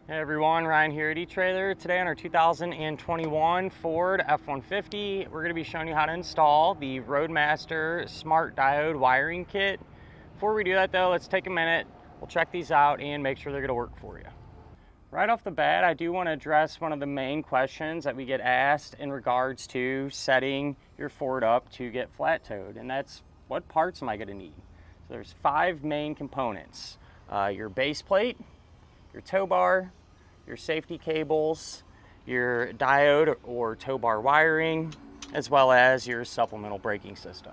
Hey everyone, Ryan here at etrailer. Today on our 2021 Ford F-150, we're going to be showing you how to install the Roadmaster Smart Diode wiring kit. Before we do that though, let's take a minute, we'll check these out and make sure they're going to work for you. Right off the bat, I do want to address one of the main questions that we get asked in regards to setting your Ford up to get flat towed, and that's what parts am I going to need? So there's 5 main components. Your base plate, your tow bar, your safety cables, your diode or tow bar wiring, as well as your supplemental braking system.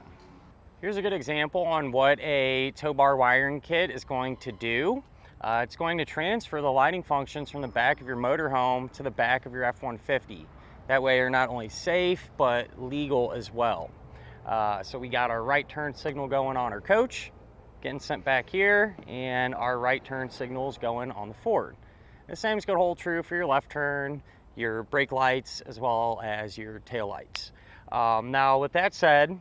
Here's a good example on what a tow bar wiring kit is going to do. It's going to transfer the lighting functions from the back of your motorhome to the back of your F-150. That way you're not only safe, but legal as well. So we got our right turn signal going on our coach, getting sent back here, and our right turn signals going on the Ford. The same is going to hold true for your left turn, your brake lights, as well as your tail lights. Now, with that said,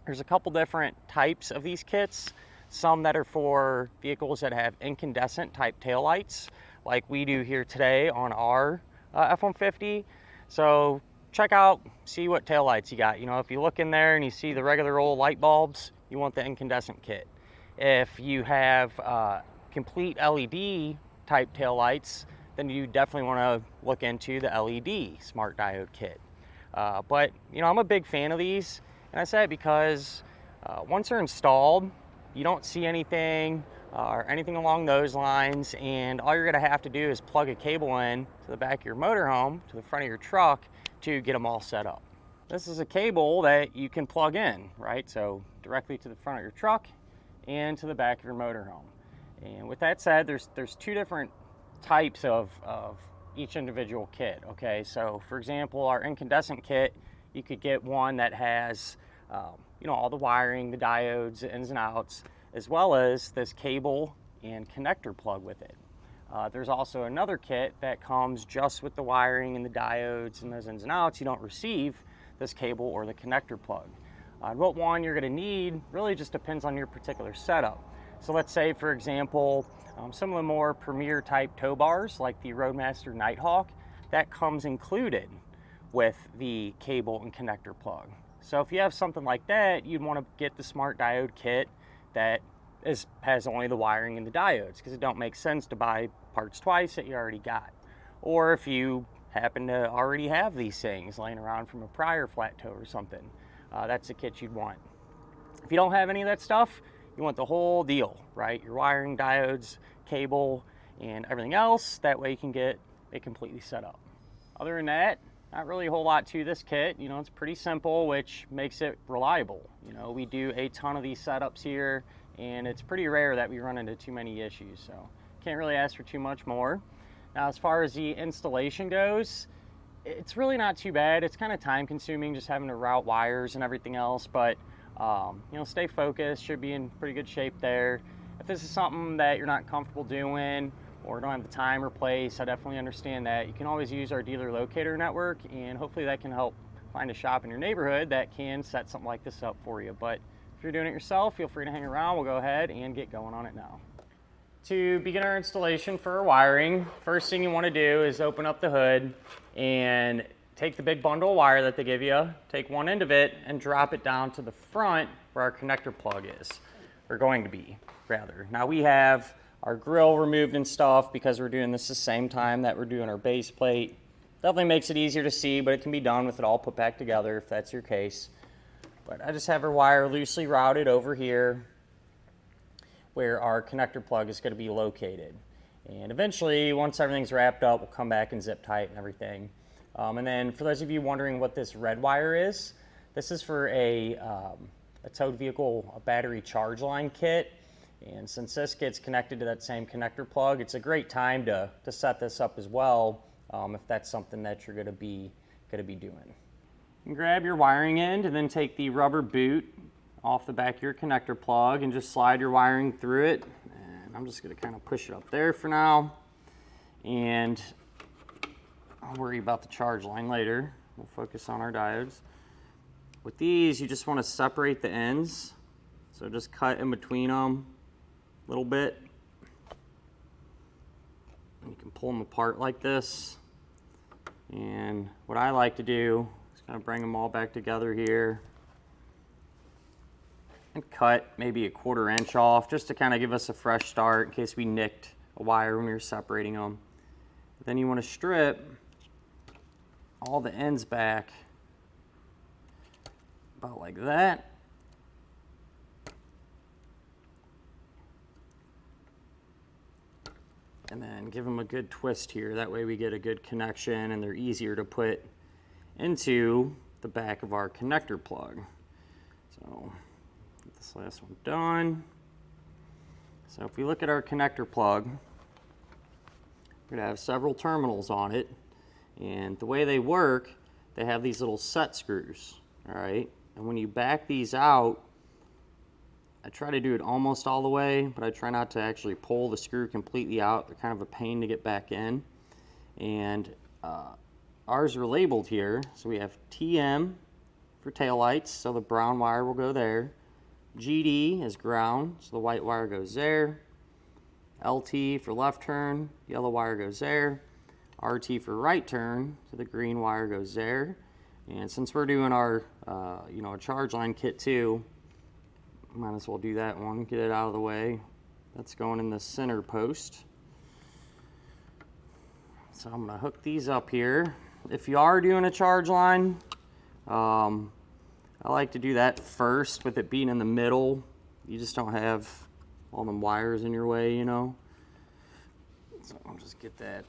there's a couple different types of these kits. Some that are for vehicles that have incandescent type tail lights, like we do here today on our F-150. So check out, see what tail lights you got. You know, if you look in there and you see the regular old light bulbs, you want the incandescent kit. If you have complete LED type tail lights, then you definitely want to look into the LED smart diode kit. But you know, I'm a big fan of these, and I say it because once they're installed, you don't see anything or anything along those lines, and all you're going to have to do is plug a cable in to the back of your motorhome to the front of your truck to get them all set up. This is a cable that you can plug in, right? So directly to the front of your truck and to the back of your motorhome. And with that said, there's 2 different types of each individual kit, okay? So for example, our incandescent kit, you could get one that has you know, all the wiring, the diodes, the ins and outs, as well as this cable and connector plug with it. There's also another kit that comes just with the wiring and the diodes and those ins and outs. You don't receive this cable or the connector plug. What one you're going to need really just depends on your particular setup. So let's say, for example, some of the more premier type tow bars like the Roadmaster Nighthawk, that comes included with the cable and connector plug. So if you have something like that, you'd want to get the smart diode kit that has only the wiring and the diodes, because it don't make sense to buy parts twice that you already got. Or if you happen to already have these things laying around from a prior flat tow or something, that's the kit you'd want. If you don't have any of that stuff, you want the whole deal, right? Your wiring, diodes, cable, and everything else. That way you can get it completely set up. Other than that, not really a whole lot to this kit. You know, it's pretty simple, which makes it reliable. You know, we do a ton of these setups here, and it's pretty rare that we run into too many issues, so can't really ask for too much more. Now, as far as the installation goes, it's really not too bad. It's kind of time consuming just having to route wires and everything else, but you know, stay focused, should be in pretty good shape there. If this is something that you're not comfortable doing or don't have the time or place, I definitely understand that. You can always use our dealer locator network, and hopefully that can help find a shop in your neighborhood that can set something like this up for you. But if you're doing it yourself, feel free to hang around. We'll go ahead and get going on it now. To begin our installation for our wiring, first thing you want to do is open up the hood and take the big bundle of wire that they give you, take one end of it and drop it down to the front where our connector plug is, or going to be, rather. Now we have our grill removed and stuff because we're doing this the same time that we're doing our base plate. Definitely makes it easier to see, but it can be done with it all put back together if that's your case. But I just have our wire loosely routed over here where our connector plug is going to be located. And eventually, once everything's wrapped up, we'll come back and zip tight and everything. And then for those of you wondering what this red wire is, this is for a towed vehicle, a battery charge line kit. And since this gets connected to that same connector plug, it's a great time to set this up as well, if that's something that you're going to be doing. You can grab your wiring end and then take the rubber boot off the back of your connector plug and just slide your wiring through it. And I'm just going to kind of push it up there for now. And I'll worry about the charge line later. We'll focus on our diodes. With these, you just want to separate the ends. So just cut in between them a little bit. You can pull them apart like this. And what I like to do is kind of bring them all back together here and cut maybe a 1/4 inch off just to kind of give us a fresh start in case we nicked a wire when we were separating them. Then you want to strip all the ends back about like that. And then give them a good twist here. That way we get a good connection and they're easier to put into the back of our connector plug. So get this last one done. So if we look at our connector plug, we're gonna have several terminals on it. And the way they work, they have these little set screws, all right? And when you back these out, I try to do it almost all the way, but I try not to actually pull the screw completely out. They're kind of a pain to get back in. And ours are labeled here. So we have TM for taillights, so the brown wire will go there. GD is ground, so the white wire goes there. LT for left turn, yellow wire goes there. RT for right turn, so the green wire goes there. And since we're doing our a charge line kit too, might as well do that one, get it out of the way. That's going in the center post. So I'm gonna hook these up here. If you are doing a charge line, I like to do that first with it being in the middle. You just don't have all them wires in your way, you know. So I'll just get that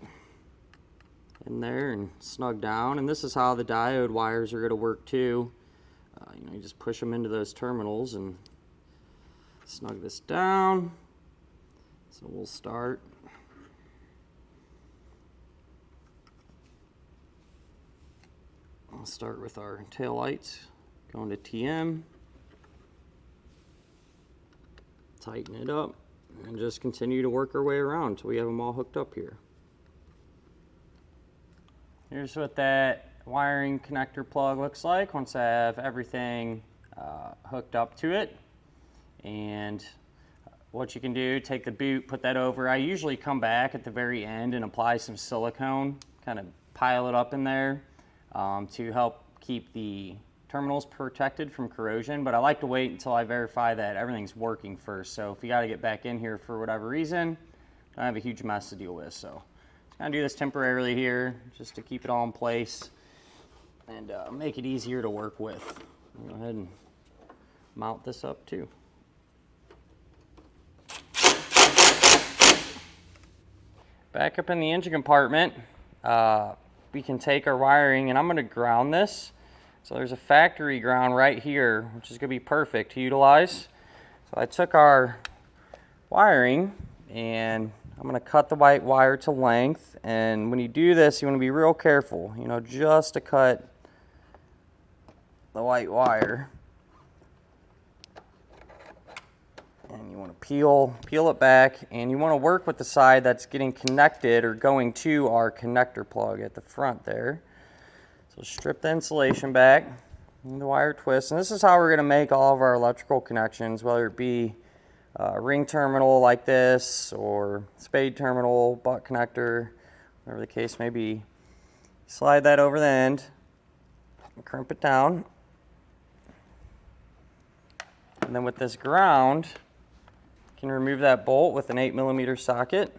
in there and snug down. And this is how the diode wires are gonna work too. You just push them into those terminals and snug this down. So we'll start. I'll start with our tail lights, going to TM, tighten it up, and just continue to work our way around until we have them all hooked up here. Here's what that wiring connector plug looks like once I have everything hooked up to it. And what you can do, take the boot, put that over. I usually come back at the very end and apply some silicone, kind of pile it up in there to help keep the terminals protected from corrosion. But I like to wait until I verify that everything's working first. So if you got to get back in here for whatever reason, I have a huge mess to deal with. So I'm going to do this temporarily here just to keep it all in place and make it easier to work with. I'll go ahead and mount this up too. Back up in the engine compartment, we can take our wiring, and I'm going to ground this. So there's a factory ground right here, which is going to be perfect to utilize. So I took our wiring, and I'm going to cut the white wire to length. And when you do this, you want to be real careful, just to cut the white wire. And you want to peel it back, and you want to work with the side that's getting connected or going to our connector plug at the front there. So strip the insulation back, and the wire twist, and this is how we're going to make all of our electrical connections, whether it be a ring terminal like this, or spade terminal, butt connector, whatever the case may be. Slide that over the end, and crimp it down, and then with this ground, can remove that bolt with an 8mm socket.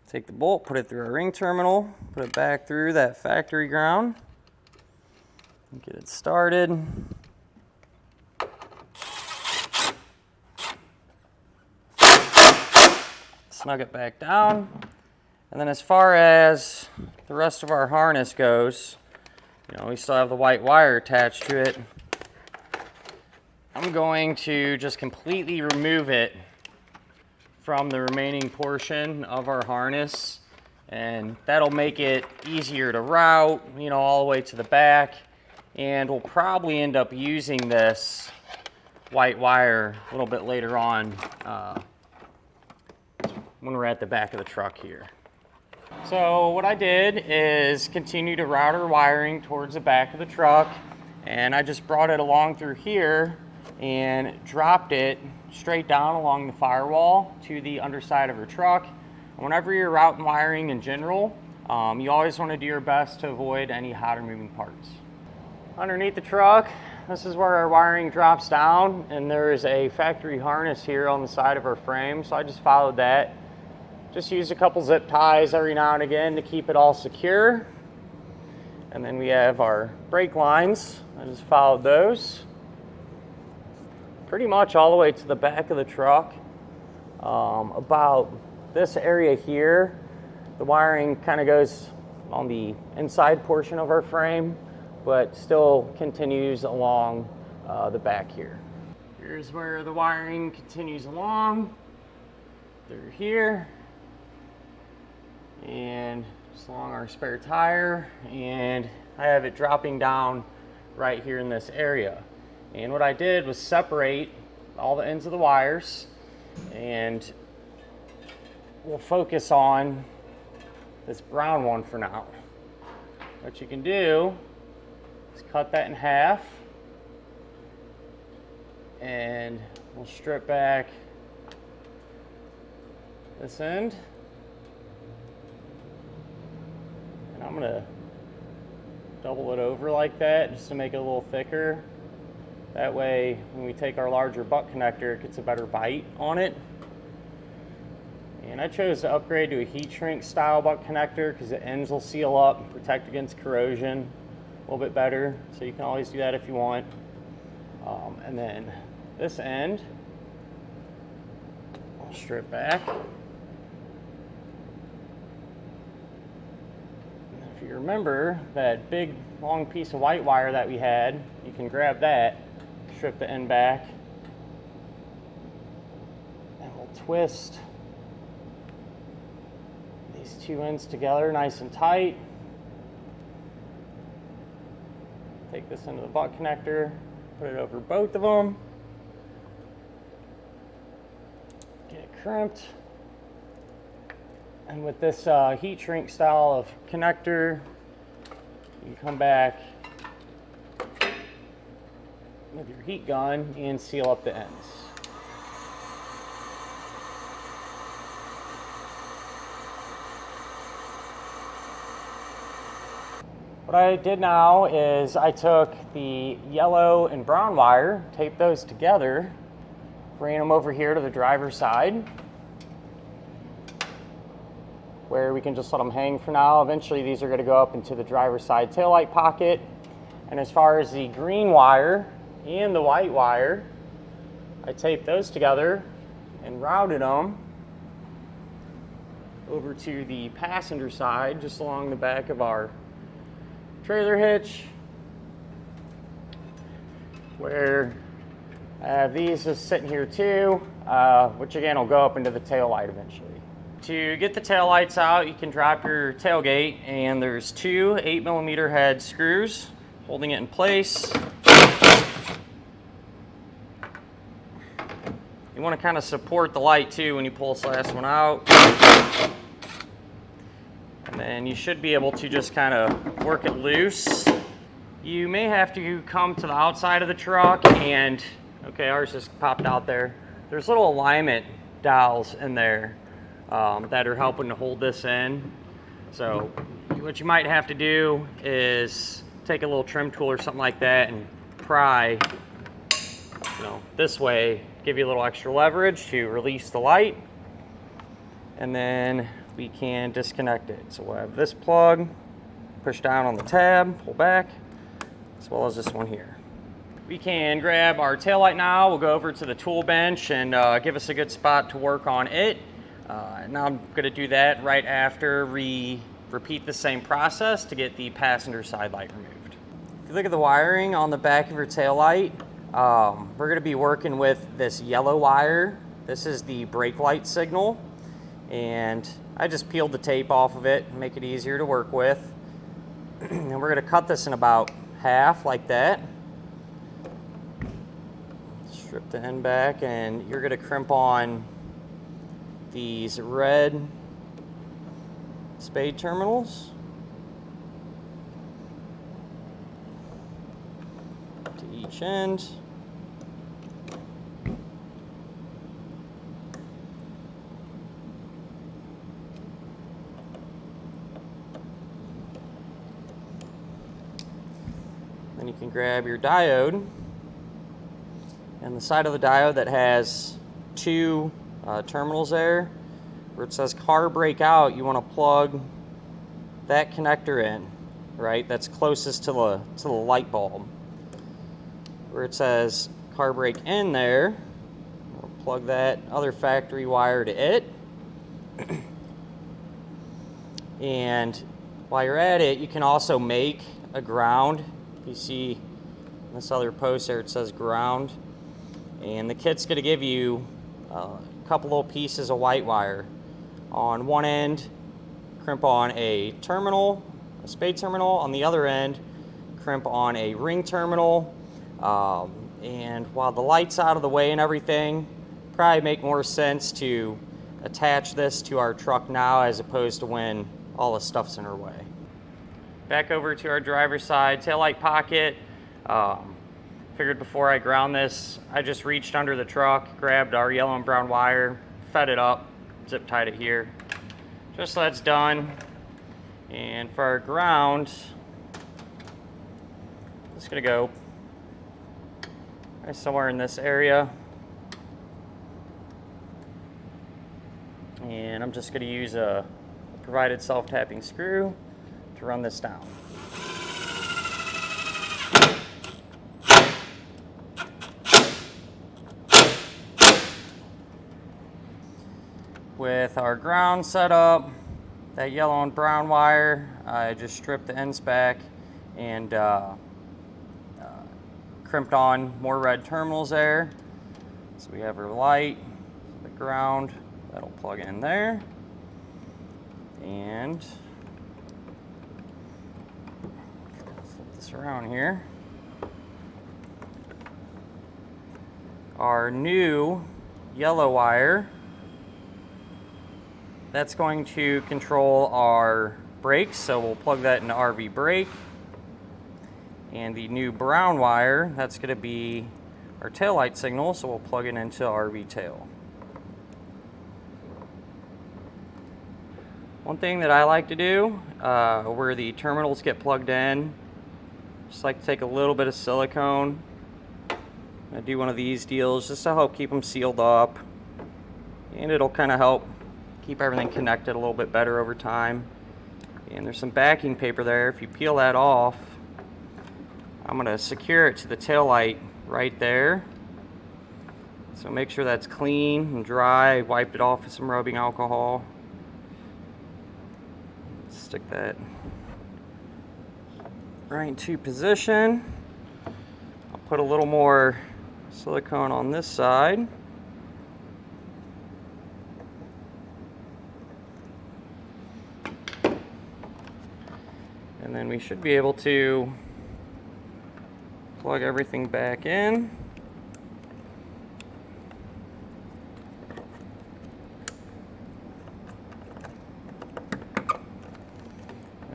Take the bolt, put it through our ring terminal, put it back through that factory ground, and get it started. Snug it back down. And then as far as the rest of our harness goes, we still have the white wire attached to it. I'm going to just completely remove it from the remaining portion of our harness, and that'll make it easier to route, all the way to the back. And we'll probably end up using this white wire a little bit later on when we're at the back of the truck here. So what I did is continue to route our wiring towards the back of the truck, And I just brought it along through here and dropped it straight down along the firewall to the underside of your truck. Whenever you're routing wiring in general, you always want to do your best to avoid any hotter moving parts. Underneath the truck, this is where our wiring drops down, and there is a factory harness here on the side of our frame, so I just followed that. Just used a couple zip ties every now and again to keep it all secure. And then we have our brake lines. I just followed those pretty much all the way to the back of the truck. About this area here, the wiring kind of goes on the inside portion of our frame, but still continues along the back here. Here's where the wiring continues along through here and just along our spare tire, and I have it dropping down right here in this area. And what I did was separate all the ends of the wires, and we'll focus on this brown one for now. What you can do is cut that in half, and we'll strip back this end. And I'm gonna double it over like that just to make it a little thicker. That way, when we take our larger butt connector, it gets a better bite on it. And I chose to upgrade to a heat shrink style butt connector because the ends will seal up and protect against corrosion a little bit better. So you can always do that if you want. And then this end, I'll strip back. If you remember that big long piece of white wire that we had, you can grab that, strip the end back, and we'll twist these two ends together nice and tight. Take this into the butt connector, put it over both of them, get it crimped. And with this heat shrink style of connector, you can come back with your heat gun and seal up the ends. What I did now is I took the yellow and brown wire, taped those together, ran them over here to the driver's side, where we can just let them hang for now. Eventually these are going to go up into the driver's side taillight pocket. And as far as the green wire and the white wire, I taped those together and routed them over to the passenger side, just along the back of our trailer hitch, where I have these just sitting here too, which again will go up into the taillight eventually. To get the tail lights out, you can drop your tailgate, and there's two 8mm head screws holding it in place. You want to kind of support the light too when you pull this last one out. And then you should be able to just kind of work it loose. You may have to come to the outside of the truck and, okay, ours just popped out there. There's little alignment dowels in there that are helping to hold this in. So what you might have to do is take a little trim tool or something like that and pry, this way, give you a little extra leverage to release the light, and then we can disconnect it. So we'll have this plug, push down on the tab, pull back, as well as this one here. We can grab our taillight now. We'll go over to the tool bench and give us a good spot to work on it. Now I'm going to do that right after we repeat the same process to get the passenger side light removed. If you look at the wiring on the back of your taillight, we're going to be working with this yellow wire. This is the brake light signal, and I just peeled the tape off of it and make it easier to work with. And we're going to cut this in about half like that. Strip the end back, and you're going to crimp on these red spade terminals. each end. Then you can grab your diode, and the side of the diode that has two terminals there, where it says car brake out, you want to plug that connector in, right? That's closest to the light bulb. Where it says car brake in there, we'll plug that other factory wire to it. And while you're at it, you can also make a ground. You see this other post there, it says ground. And the kit's going to give you a couple little pieces of white wire. On one end, crimp on a terminal, a spade terminal. On the other end, crimp on a ring terminal. And while the light's out of the way and everything, probably make more sense to attach this to our truck now as opposed to when all the stuff's in our way. Back over to our driver's side taillight pocket. Figured before I ground this, I just reached under the truck, grabbed our yellow and brown wire, fed it up, zip tied it here. Just so that's done. And for our ground, it's gonna go right somewhere in this area. And I'm just gonna use a provided self-tapping screw to run this down. With our ground set up, that yellow and brown wire, I just stripped the ends back and crimped on more red terminals there. So we have our light, the ground, that'll plug in there. And flip this around here. Our new yellow wire, that's going to control our brakes, so we'll plug that into RV brake. And the new brown wire, that's going to be our taillight signal, so we'll plug it into RV tail. One thing that I like to do, where the terminals get plugged in, just like to take a little bit of silicone. I do one of these deals just to help keep them sealed up, and it'll kind of help keep everything connected a little bit better over time. And there's some backing paper there. If you peel that off, I'm going to secure it to the tail light right there. So make sure that's clean and dry. Wiped it off with some rubbing alcohol. Stick that right into position. I'll put a little more silicone on this side. And then we should be able to plug everything back in.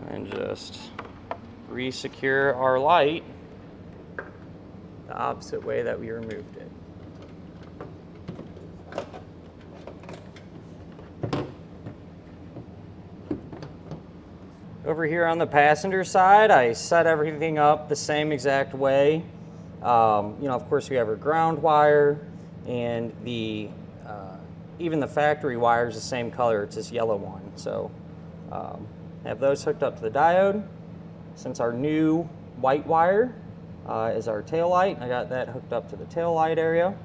And just re-secure our light the opposite way that we removed it. Over here on the passenger side, I set everything up the same exact way. You know, of course, we have our ground wire, and the even the factory wire is the same color. It's this yellow one. So have those hooked up to the diode. Since our new white wire is our tail light, I got that hooked up to the tail light area.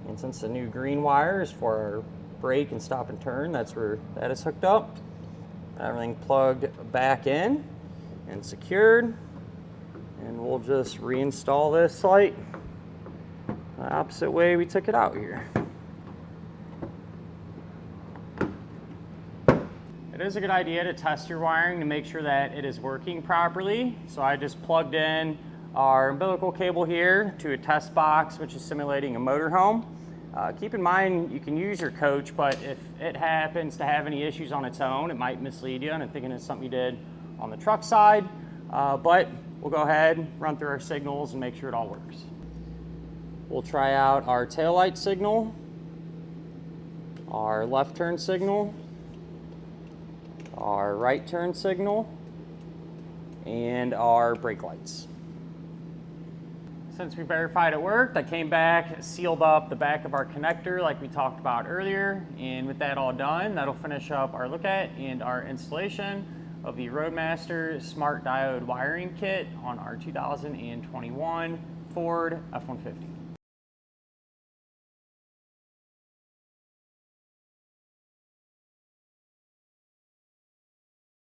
And since the new green wire is for our brake and stop and turn, that's where that is hooked up. Everything plugged back in and secured, and we'll just reinstall this light the opposite way we took it out here. It is a good idea to test your wiring to make sure that it is working properly. So I just plugged in our umbilical cable here to a test box, which is simulating a motorhome. Keep in mind, you can use your coach, but if it happens to have any issues on its own, it might mislead you into thinking it's something you did on the truck side. But we'll go ahead, run through our signals, and make sure it all works. We'll try out our taillight signal, our left turn signal, our right turn signal, and our brake lights. Since we verified it worked, I came back, sealed up the back of our connector like we talked about earlier, and with that all done, that'll finish up our look at and our installation of the Roadmaster Smart Diode wiring kit on our 2021 Ford F-150.